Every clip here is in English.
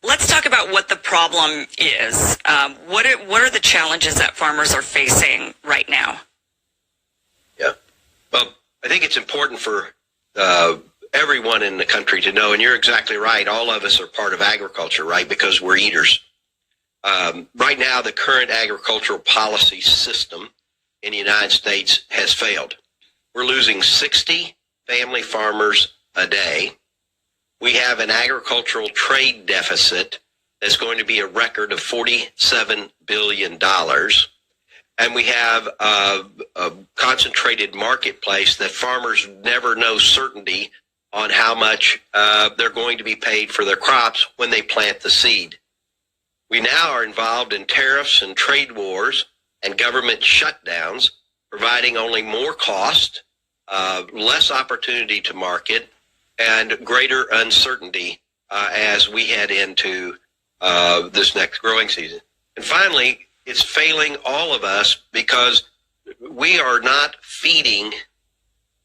Let's talk about what the problem is. What are the challenges that farmers are facing right now? Yeah. Well, I think it's important for everyone in the country to know, and you're exactly right, all of us are part of agriculture, right, because we're eaters. Right now, the current agricultural policy system in the United States has failed. We're losing 60 family farmers a day. We have an agricultural trade deficit that's going to be a record of $47 billion. And we have a concentrated marketplace that farmers never know certainty on how much they're going to be paid for their crops when they plant the seed. We now are involved in tariffs and trade wars and government shutdowns, providing only more cost, less opportunity to market, and greater uncertainty as we head into this next growing season. And finally, it's failing all of us because we are not feeding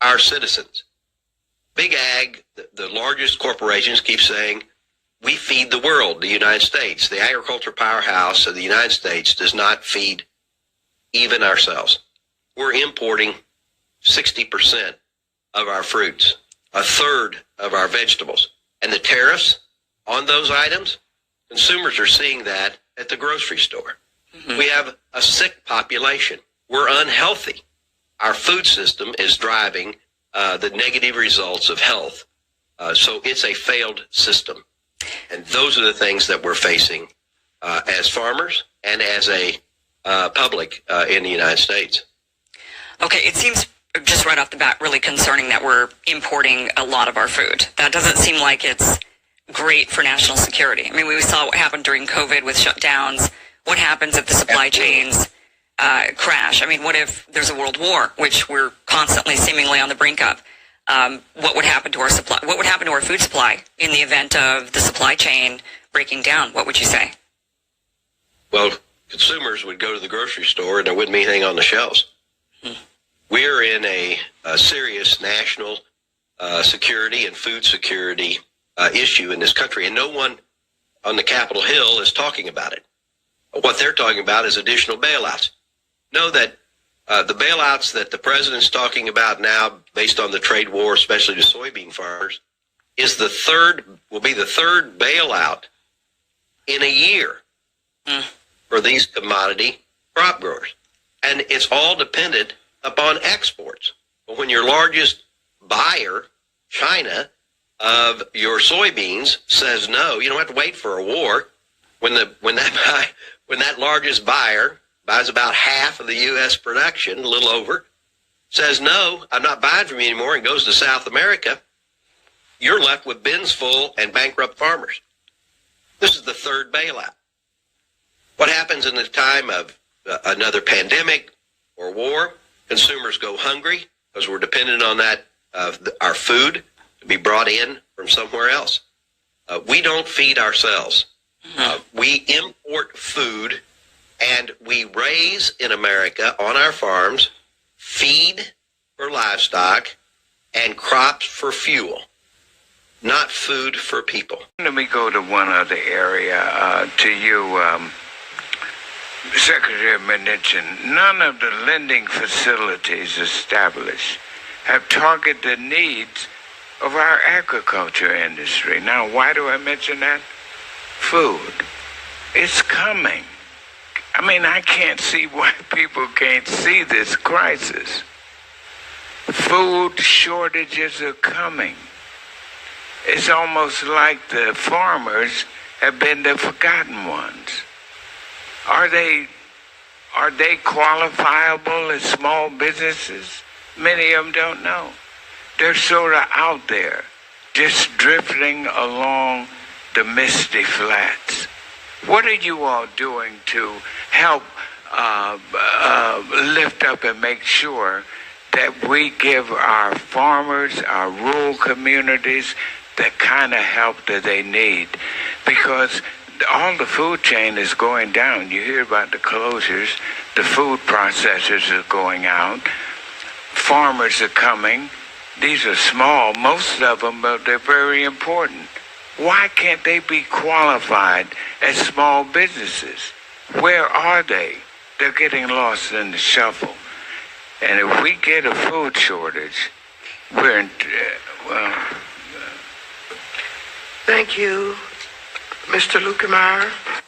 our citizens. Big Ag, the largest corporations, keep saying, we feed the world, the United States. The agriculture powerhouse of the United States does not feed even ourselves. We're importing 60% of our fruits, a third of our vegetables. And the tariffs on those items, consumers are seeing that at the grocery store. Mm-hmm. We have a sick population. We're unhealthy. Our food system is driving the negative results of health. So it's a failed system. And those are the things that we're facing as farmers and as a public in the United States. Okay, it seems just right off the bat really concerning that we're importing a lot of our food. That doesn't seem like it's great for national security. I mean, we saw what happened during COVID with shutdowns. What happens if the supply chains crash? I mean, what if there's a world war, which we're constantly seemingly on the brink of? What would happen to our supply? What would happen to our food supply in the event of the supply chain breaking down? What would you say? Well, consumers would go to the grocery store and there wouldn't be anything on the shelves. We're in a serious national security and food security issue in this country, and no one on the Capitol Hill is talking about it. What they're talking about is additional bailouts. Know that the bailouts that the president's talking about now, based on the trade war, especially to soybean farmers, will be the third bailout in a year for these commodity crop growers. And it's all dependent upon exports. But when your largest buyer, China, of your soybeans says no, you don't have to wait for a war. When that largest buyer buys about half of the U.S. production, a little over, says, no, I'm not buying from you anymore, and goes to South America, you're left with bins full and bankrupt farmers. This is the third bailout. What happens in the time of another pandemic or war? Consumers go hungry because we're dependent on that, our food to be brought in from somewhere else. We don't feed ourselves. We import food, and we raise in America on our farms feed for livestock and crops for fuel, not food for people. Let me go to one other area to you, Secretary Mnuchin. None of the lending facilities established have targeted the needs of our agriculture industry. Now, why do I mention that? Food. It's coming. I mean, I can't see why people can't see this crisis. Food shortages are coming. It's almost like the farmers have been the forgotten ones. Are they qualifiable as small businesses? Many of them don't know. They're sort of out there, just drifting along the misty flats. What are you all doing to help lift up and make sure that we give our farmers, our rural communities, the kind of help that they need? Because all the food chain is going down. You hear about the closures. The food processors are going out. Farmers are coming. These are small, most of them, but they're very important. Why can't they be qualified as small businesses? Where are they? They're getting lost in the shuffle. And if we get a food shortage, we're in, Thank you, Mr. Lukemeyer.